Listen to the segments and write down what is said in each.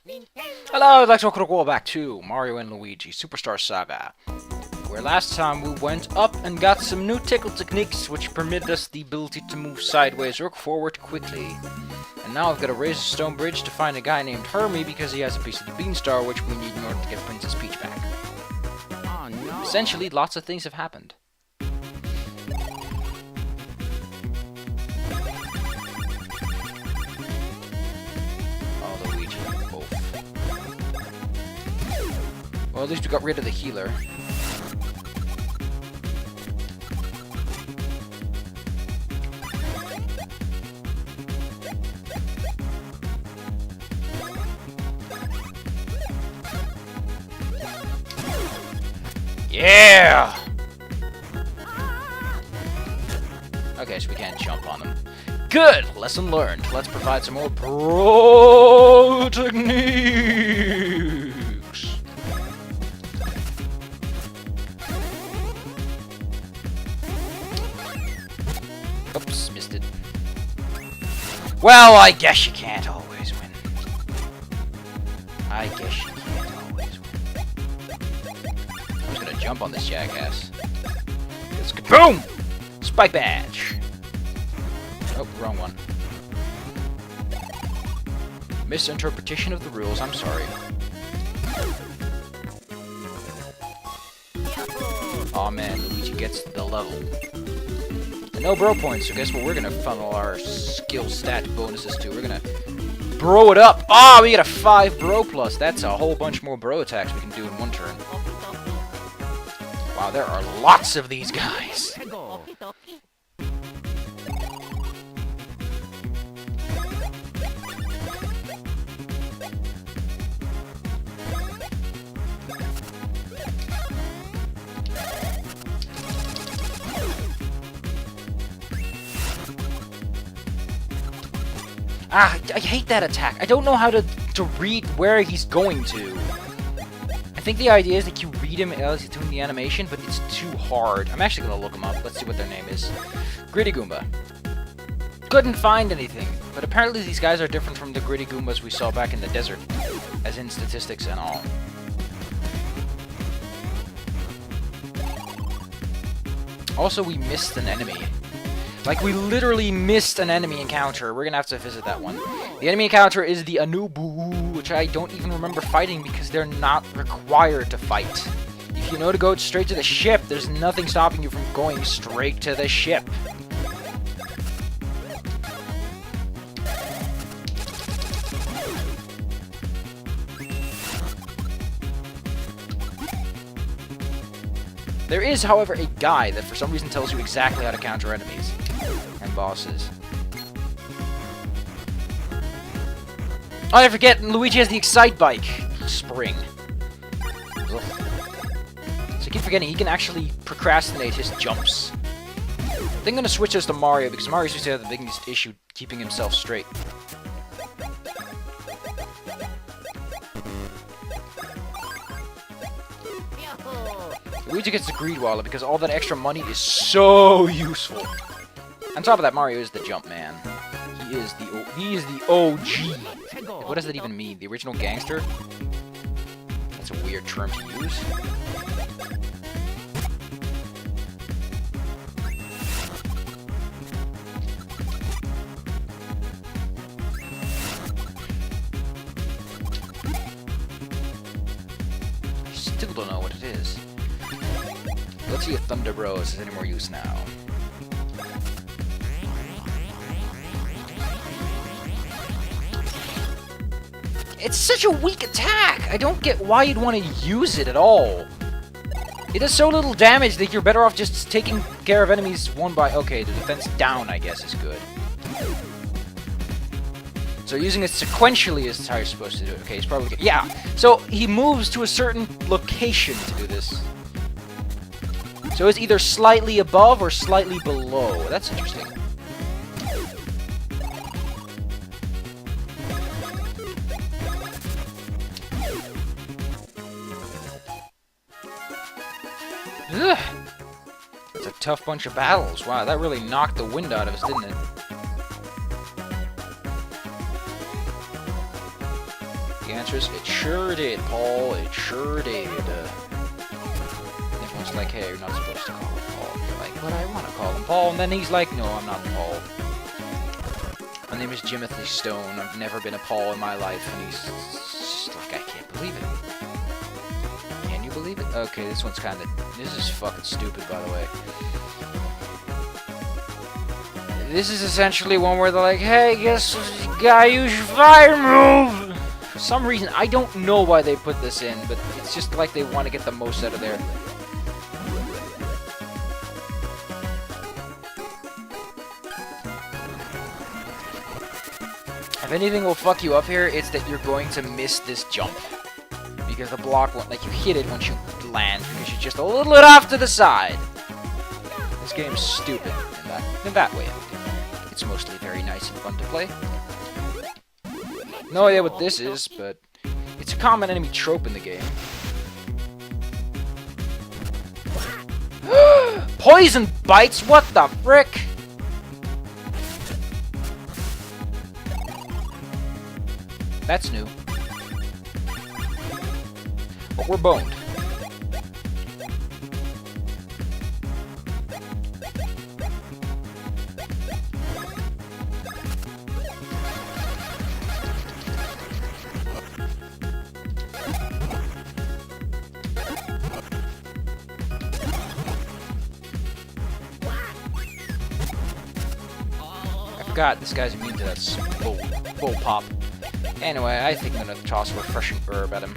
Hello, I'd like to welcome back to Mario and Luigi Superstar Saga, where last time we went up and got some new tickle techniques which permitted us the ability to move sideways or forward quickly. And now I've got to raise a stone bridge to find a guy named Hermie because he has a piece of the Beanstar which we need in order to get Princess Peach back. Oh no. Essentially, lots of things have happened. Well, at least we got rid of the healer. Yeah! Okay, so we can't jump on them. Good! Lesson learned. Let's provide some more pro techniques. Oops, missed it. Well, I guess you can't always win. I guess you can't always win. I'm just gonna jump on this jackass. Let's go. Boom! Spike badge. Oh, wrong one. Misinterpretation of the rules, I'm sorry. Aw man, Luigi gets the level. No bro points, so guess what we're gonna funnel our skill stat bonuses to? We're gonna bro it up. Ah, we get a 5 bro plus. That's a whole bunch more bro attacks we can do in one turn. Wow, there are lots of these guys. Ah, I hate that attack. I don't know how to read where he's going to. I think the idea is that you read him as he's doing the animation, but it's too hard. I'm actually going to look him up. Let's see what their name is. Gritty Goomba. Couldn't find anything, but apparently these guys are different from the Gritty Goombas we saw back in the desert, as in statistics and all. Also, we missed an enemy. Like, we literally missed an enemy encounter. We're gonna have to visit that one. The enemy encounter is the Anubu, which I don't even remember fighting because they're not required to fight. If you know to go straight to the ship, there's nothing stopping you from going straight to the ship. There is, however, a guide that for some reason tells you exactly how to counter enemies and bosses. Oh, I forget, Luigi has the Excite Bike spring. Ugh. So I keep forgetting he can actually procrastinate his jumps. I think I'm going to switch this to Mario because Mario seems to have the biggest issue keeping himself straight. Luigi gets the Greed Wallet because all that extra money is so useful. On top of that, Mario is the jump man. He is the OG. Like, what does that even mean? The original gangster? That's a weird term to use. I still don't know what it is. Let's see if Thunder Bros is any more use now. It's such a weak attack! I don't get why you'd want to use it at all. It does so little damage that you're better off just taking care of enemies one by... Okay, the defense down, I guess, is good. So using it sequentially is how you're supposed to do it. Okay, he's probably... Yeah! So he moves to a certain location to do this. So it's either slightly above or slightly below. That's interesting. Ugh. That's a tough bunch of battles. Wow, that really knocked the wind out of us, didn't it? The answer is, it sure did, Paul. It sure did. Everyone's like, hey, you're not supposed to call him Paul. You're like, but I want to call him Paul. And then he's like, no, I'm not Paul. My name is Jimothy Stone. I've never been a Paul in my life. And he's just like, I can't believe it. Can you believe it? Okay, this one's kind of... This is fucking stupid, by the way. This is essentially one where they're like, hey, guess what, you gotta use your fire move! For some reason, I don't know why they put this in, but it's just like they want to get the most out of there. If anything will fuck you up here, it's that you're going to miss this jump. Because the block won't let you hit it once you land, because you're just a little bit off to the side. This game's stupid in that way. It's mostly very nice and fun to play. No idea what this is, but it's a common enemy trope in the game. Poison bites? What the frick? That's new. But we're boned. God, this guy's immune to that bull pop. Anyway, I think I'm gonna toss a refreshing herb at him.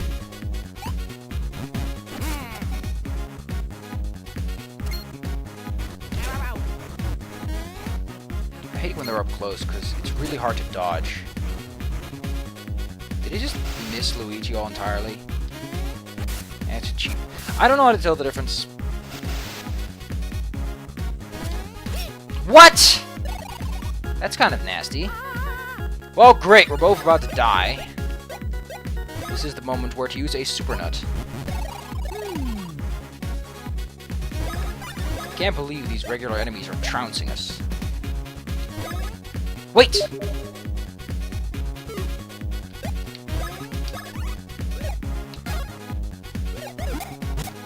I hate when they're up close because it's really hard to dodge. Did he just miss Luigi all entirely? That's cheap. I don't know how to tell the difference. What? That's kind of nasty. Well, great, we're both about to die. This is the moment where to use a super nut. I can't believe these regular enemies are trouncing us. Wait!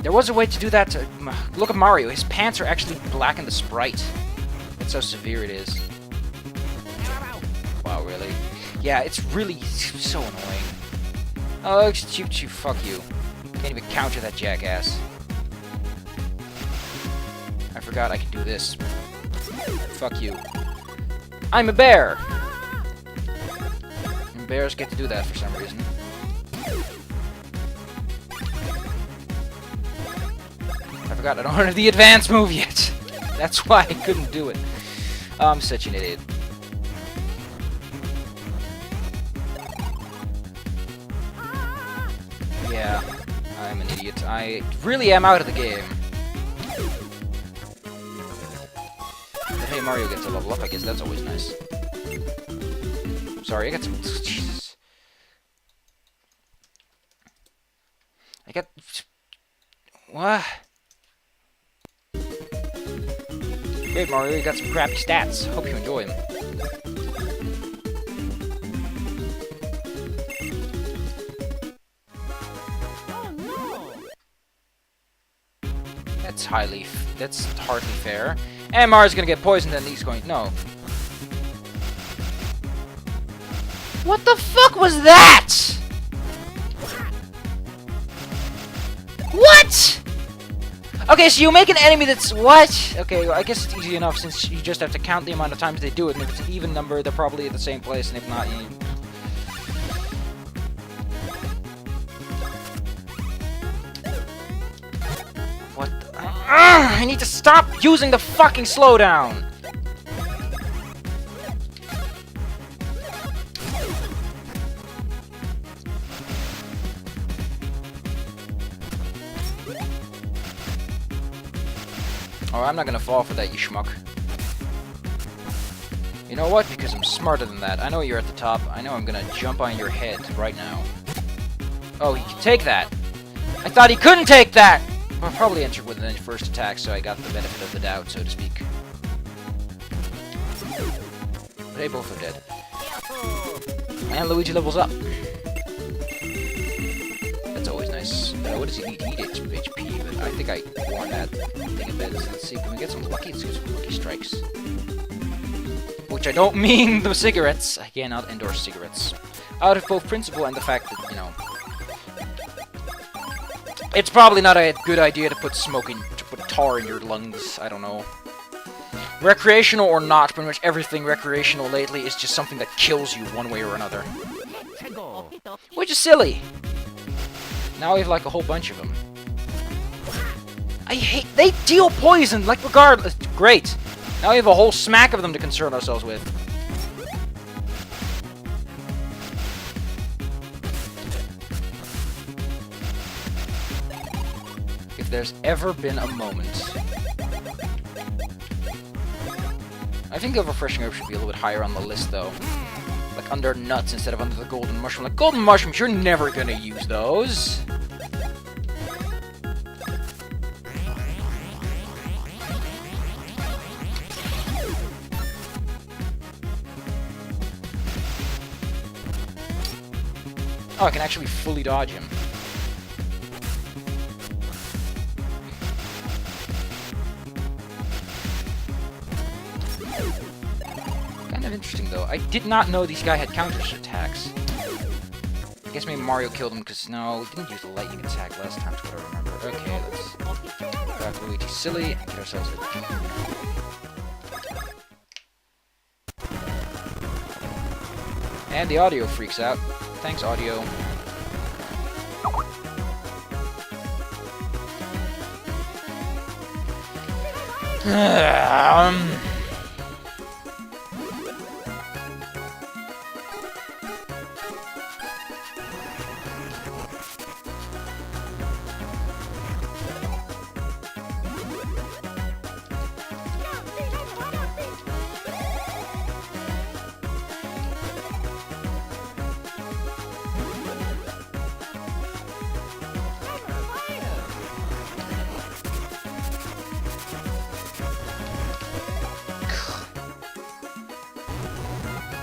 There was a way to do that. Look at Mario. His pants are actually black in the sprite. That's how severe it is. Wow, really? Yeah, it's really so annoying. Oh, Choo-Choo, fuck you. Can't even counter that jackass. I forgot I could do this. Fuck you. I'm a bear! And bears get to do that for some reason. I forgot I don't have the advanced move yet. That's why I couldn't do it. I'm such an idiot. Yeah, I'm an idiot. I really am out of the game. But hey, Mario gets a level up, I guess that's always nice. Sorry, I got some... Jesus. I got... What? Great, Mario, you got some crappy stats. Hope you enjoy them. That's hardly fair. And Mario's gonna get poisoned and he's going... No. What the fuck was that? What? Okay, so you make an enemy that's... What? Okay, well, I guess it's easy enough since you just have to count the amount of times they do it, and if it's an even number, they're probably at the same place, and if not, you... What the... I need to stop using the fucking slowdown! Oh, I'm not gonna fall for that, you schmuck. You know what? Because I'm smarter than that. I know you're at the top. I know I'm gonna jump on your head right now. Oh, he can take that! I thought he couldn't take that! I'll probably enter with an first attack, so I got the benefit of the doubt, so to speak. But they both are dead. And Luigi levels up. does he need to eat HP? But I think I won that thing a bit. So let's see, can we get some lucky? Let's get some lucky strikes. Which I don't mean the cigarettes. I cannot endorse cigarettes. Out of both principle and the fact that, you know, it's probably not a good idea to put tar in your lungs. I don't know. Recreational or not, pretty much everything recreational lately is just something that kills you one way or another. Which is silly. Now we have like a whole bunch of them. I hate... They deal poison, like regardless. Great. Now we have a whole smack of them to concern ourselves with. If there's ever been a moment... I think the refreshing herb should be a little bit higher on the list, though. Like under nuts instead of under the golden mushroom. Like, golden mushrooms, you're never gonna use those. Oh, I can actually fully dodge him. Kind of interesting, though. I did not know these guys had counter attacks. I guess maybe Mario killed him because, no, we didn't use the lightning attack last time, is what I remember. Okay, let's grab Luigi Silly and get ourselves a... And the audio freaks out. Thanks, audio.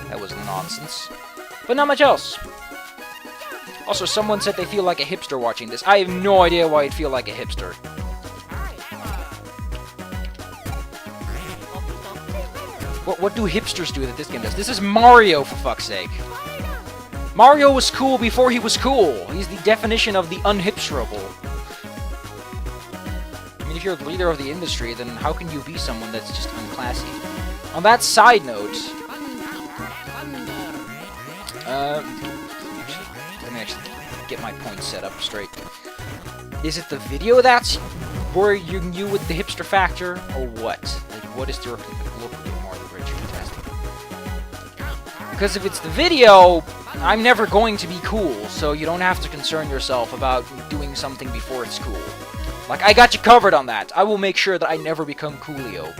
That was nonsense. But not much else. Also, someone said they feel like a hipster watching this. I have no idea why I'd feel like a hipster. What do hipsters do that this game does? This is Mario, for fuck's sake. Mario was cool before he was cool. He's the definition of the unhipsterable. I mean, if you're the leader of the industry, then how can you be someone that's just unclassy? On that side note... let me actually get my points set up straight. Is it the video that's where you're new with the hipster factor, or what? Like, what is the look more of the bridge? Fantastic. Because if it's the video, I'm never going to be cool, so you don't have to concern yourself about doing something before it's cool. Like, I got you covered on that. I will make sure that I never become Coolio.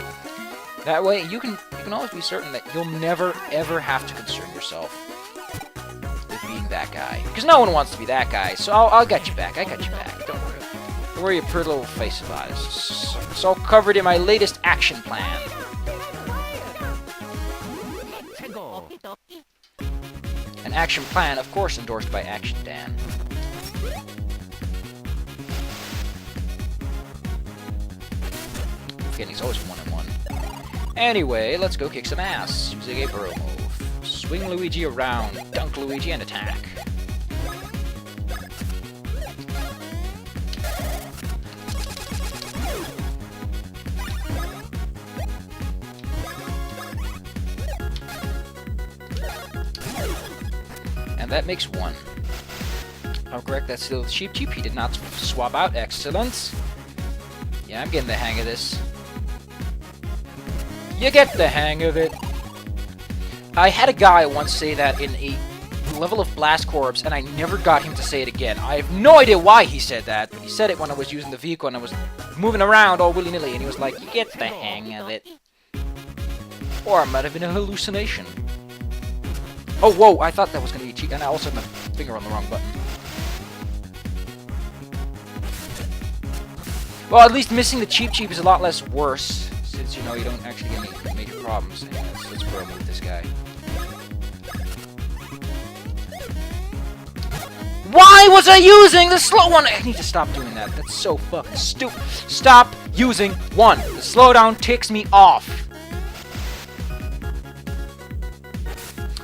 That way, you can always be certain that you'll never, ever have to concern yourself with being that guy. Because no one wants to be that guy, so I'll get you back. I got you back. Don't worry. Don't worry your pretty little face about it. It's all covered in my latest action plan. An action plan, of course, endorsed by Action Dan. Okay, it's always 1-1. Anyway, let's go kick some ass using a burrow move. Swing Luigi around, dunk Luigi, and attack. And that makes 1. I'm correct, that's still Cheep. He did not swap out. Excellent. Yeah, I'm getting the hang of this. You get the hang of it. I had a guy once say that in a level of Blast Corps, and I never got him to say it again. I have no idea why he said that, but he said it when I was using the vehicle and I was moving around all willy-nilly, and he was like, you get the hang of it. Or it might have been a hallucination. Oh, whoa, I thought that was going to be cheap, and I also had my finger on the wrong button. Well, at least missing the Cheep is a lot less worse, since, you know, you don't actually get any major problems. Anyways, let's burrow move this guy. Why Why was I using the slow one? I need to stop doing that. That's so fucking stupid. Stop using one. The slowdown ticks me off.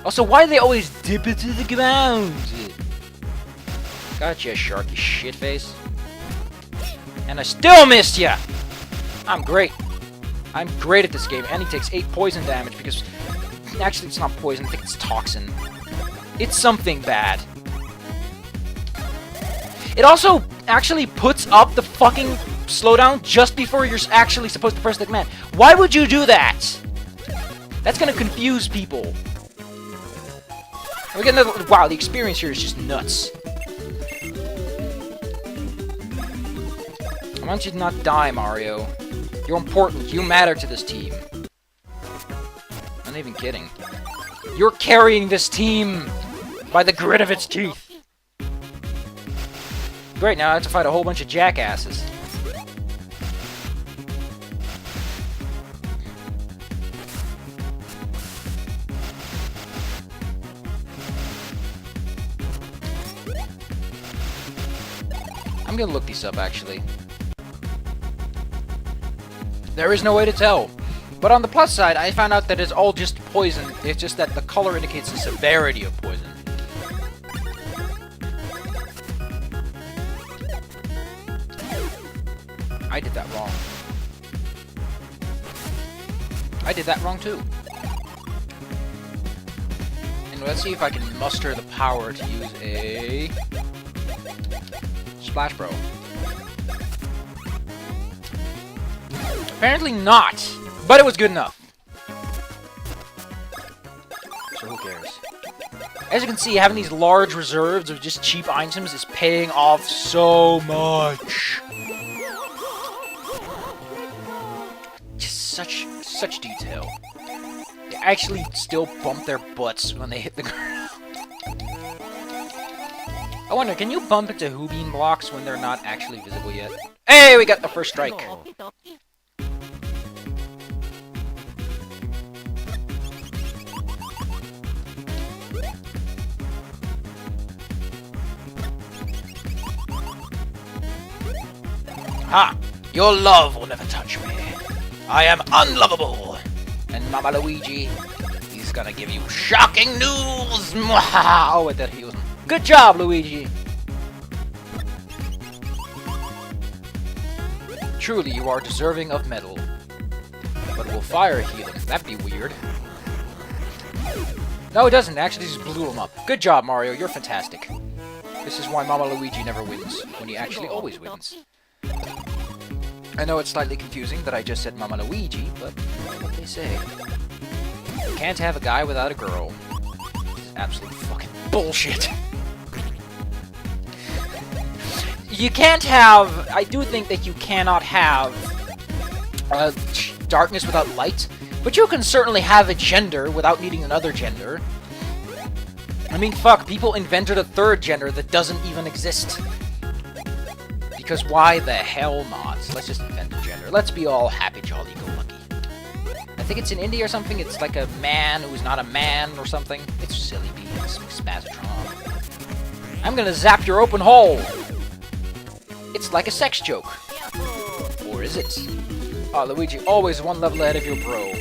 Also, why do they always dip it to the ground? Gotcha, sharky shitface. And I still missed ya! I'm great. I'm great at this game. And he takes 8 poison damage because... Actually, it's not poison. I think it's toxin. It's something bad. It also actually puts up the fucking slowdown just before you're actually supposed to press the command. Why would you do that? That's gonna confuse people. We get another. Wow, the experience here is just nuts. I want you to not die, Mario. You're important. You matter to this team. I'm not even kidding. You're carrying this team by the grit of its teeth. Great, now I have to fight a whole bunch of jackasses. I'm gonna look these up, actually. There is no way to tell. But on the plus side, I found out that it's all just poison. It's just that the color indicates the severity of poison. I did that wrong. I did that wrong, too. And let's see if I can muster the power to use a... Splash Bro. Apparently not, but it was good enough. So who cares? As you can see, having these large reserves of just cheap items is paying off so much. Just such detail. They actually still bump their butts when they hit the ground. I wonder, can you bump into Hoobin blocks when they're not actually visible yet? Hey, we got the first strike. Ha! Your love will never touch me. I am unlovable. And Mama Luigi, he's gonna give you shocking news. Oh, wait, that heals him. Good job, Luigi! Truly, you are deserving of medal. But will fire heal him? That'd be weird. No, it doesn't. It actually just blew him up. Good job, Mario. You're fantastic. This is why Mama Luigi never wins, when he actually always wins. I know it's slightly confusing that I just said Mama Luigi, but that's what they say. You can't have a guy without a girl. This is absolute fucking bullshit. You can't have... I do think that you cannot have darkness without light, but you can certainly have a gender without needing another gender. I mean, fuck, people invented a third gender that doesn't even exist. Because why the hell not? Let's just invent a gender. Let's be all happy, jolly, go lucky. I think it's in India or something. It's like a man who's not a man or something. It's silly beans, spazatron. I'm gonna zap your open hole. It's like a sex joke. Or is it? Oh, Luigi, always one level ahead of your bro.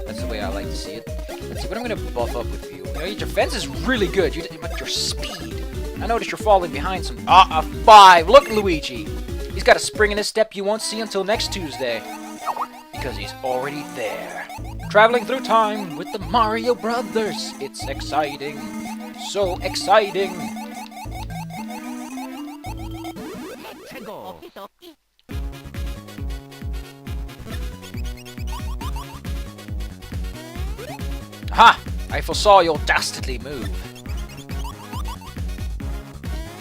That's the way I like to see it. Let's see what I'm gonna buff up with you. You know, your defense is really good, but your speed. I noticed you're falling behind some... a 5! Look, Luigi! He's got a spring in his step you won't see until next Tuesday. Because he's already there. Traveling through time with the Mario Brothers. It's exciting. So exciting. Ha! I foresaw your dastardly move.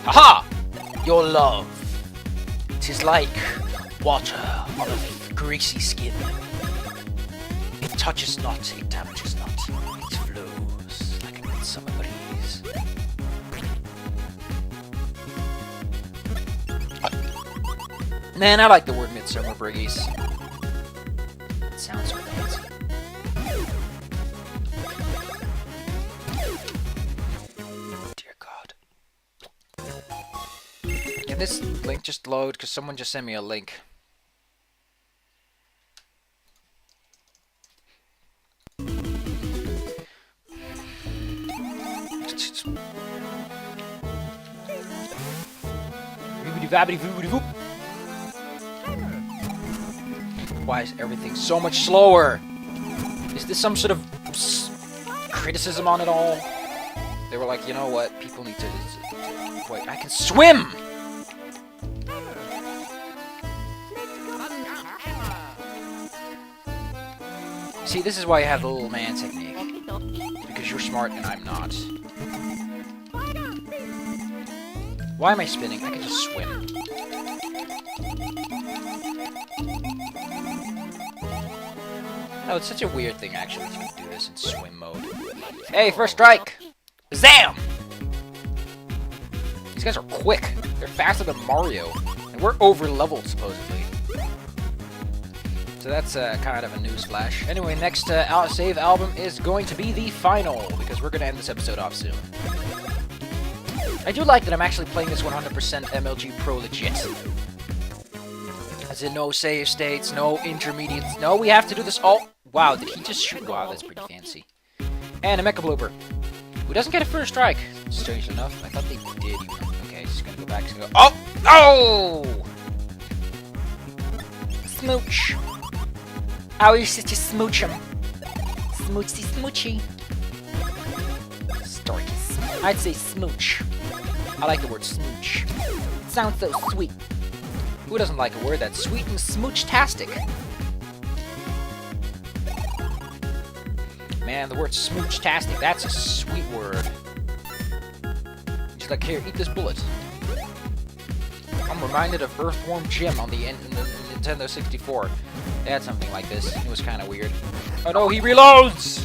Haha! Your love. 'Tis like water on a greasy skin. It touches not, it damages not. It flows like a midsummer breeze. Man, I like the word midsummer breeze. It sounds so fancy. Dear God. this link just load? Because someone just sent me a link. Why is everything so much slower? Is this some sort of criticism on it all? They were like, you know what? People need to wait, I can swim! See, this is why you have the little man technique. Because you're smart and I'm not. Why am I spinning? I can just swim. No, it's such a weird thing, actually, that you can do this in swim mode. Hey, first strike! Zam! These guys are quick. They're faster than Mario. And we're over-leveled, supposedly. So that's kind of a newsflash. Anyway, next save album is going to be the final, because we're going to end this episode off soon. I do like that I'm actually playing this 100% MLG Pro legit. As in, no save states, no intermediates. No, we have to do this all... Wow, did he just shoot? Wow, that's pretty fancy. And a mecha blooper. Who doesn't get a first strike? Strangely enough, I thought they did. Okay, he's gonna go back. He's gonna go... Oh! Oh! Smooch. I used to smooch him. Smoochy smoochy. Storky. I'd say smooch. I like the word smooch. It sounds so sweet. Who doesn't like a word that's sweet and smooch-tastic? Man, the word smooch-tastic, that's a sweet word. Just like, here, eat this bullet. I'm reminded of Earthworm Jim on the Nintendo 64. They had something like this. It was kind of weird. Oh no, he reloads!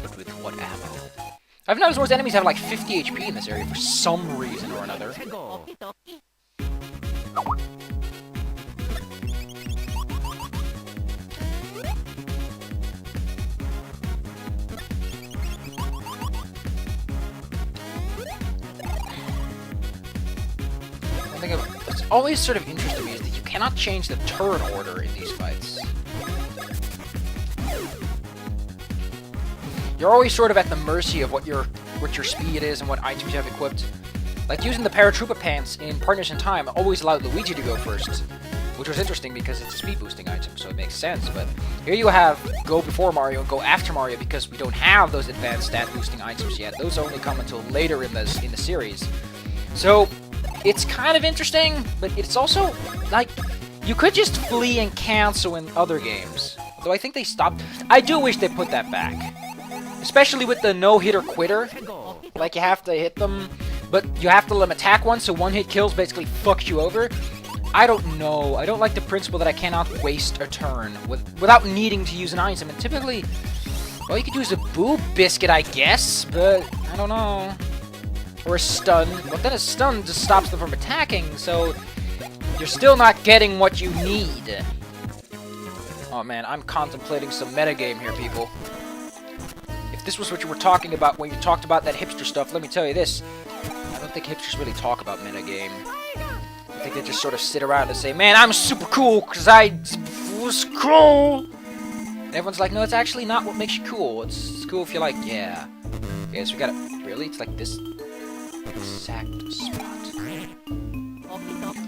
But with what ammo? I've noticed most enemies have like 50 HP in this area for some reason or another. What's always sort of interesting me is that you cannot change the turn order in these fights. You're always sort of at the mercy of what your speed is and what items you have equipped. Like using the Paratroopa pants in Partners in Time always allowed Luigi to go first, which was interesting because it's a speed boosting item, so it makes sense. But here you have go before Mario and go after Mario because we don't have those advanced stat boosting items yet. Those only come until later in the series. So it's kind of interesting, but it's also like you could just flee and cancel in other games. Although I think they stopped. I do wish they put that back. Especially with the no-hitter quitter. Like, you have to hit them, but you have to let them attack once, so one-hit kills basically fucks you over. I don't know. I don't like the principle that I cannot waste a turn without needing to use an item. And typically, well, you could use a boob biscuit, I guess, but I don't know. Or a stun. But then a stun just stops them from attacking, so you're still not getting what you need. Oh, man, I'm contemplating some metagame here, people. If this was what you were talking about when you talked about that hipster stuff, let me tell you this. I don't think hipsters really talk about metagame. I think they just sort of sit around and say, man, I'm super cool because I was cool. And everyone's like, no, it's actually not what makes you cool. It's cool if you're like, yeah. Okay, so we gotta... Really? It's like this exact spot.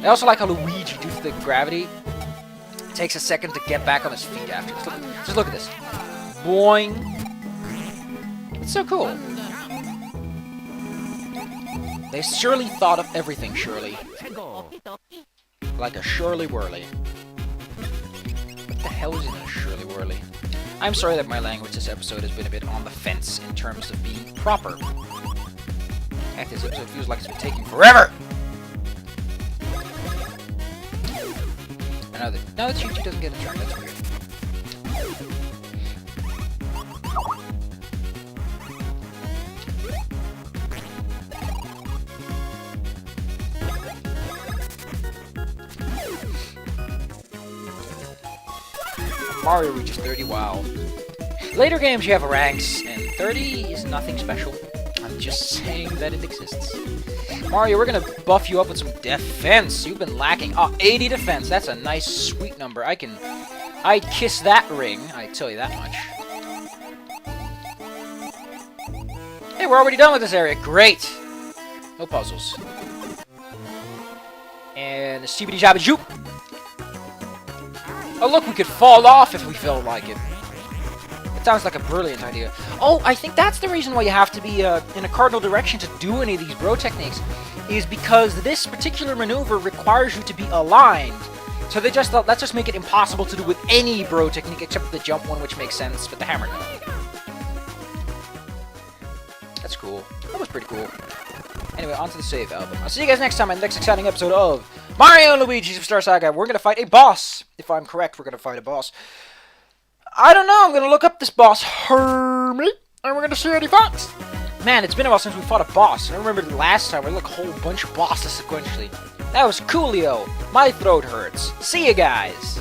I also like how Luigi, due to the gravity, takes a second to get back on his feet after. Just look at this. Boing. It's so cool. They surely thought of everything, surely. Like a Shirley Whirly. What the hell is in a Shirley Whirly? I'm sorry that my language this episode has been a bit on the fence in terms of being proper. Heck, this episode feels like it's been taking forever! Now that Chi-Chi doesn't get a turn, that's weird. Mario reaches 30, wow. Later games you have ranks, and 30 is nothing special. I'm just saying that it exists. Mario, we're gonna buff you up with some defense. You've been lacking. Oh, 80 defense. That's a nice, sweet number. I'd kiss that ring. I tell you that much. Hey, we're already done with this area. Great. No puzzles. And the stupid jabba joop. Oh, look, we could fall off if we felt like it. It sounds like a brilliant idea. Oh, I think that's the reason why you have to be in a cardinal direction to do any of these bro techniques, is because this particular maneuver requires you to be aligned. So they just thought, let's just make it impossible to do with any bro technique except the jump one, which makes sense, but the hammer no. That's cool. That was pretty cool. Anyway, on to the save album. I'll see you guys next time on the next exciting episode of Mario and Luigi's Hipster Saga. We're gonna fight a boss. If I'm correct, we're gonna fight a boss. I don't know, I'm gonna look up this boss, Hermit, and we're gonna see what he fights. Man, it's been a while since we fought a boss. I remember the last time we looked a whole bunch of bosses sequentially. That was coolio. My throat hurts. See you guys.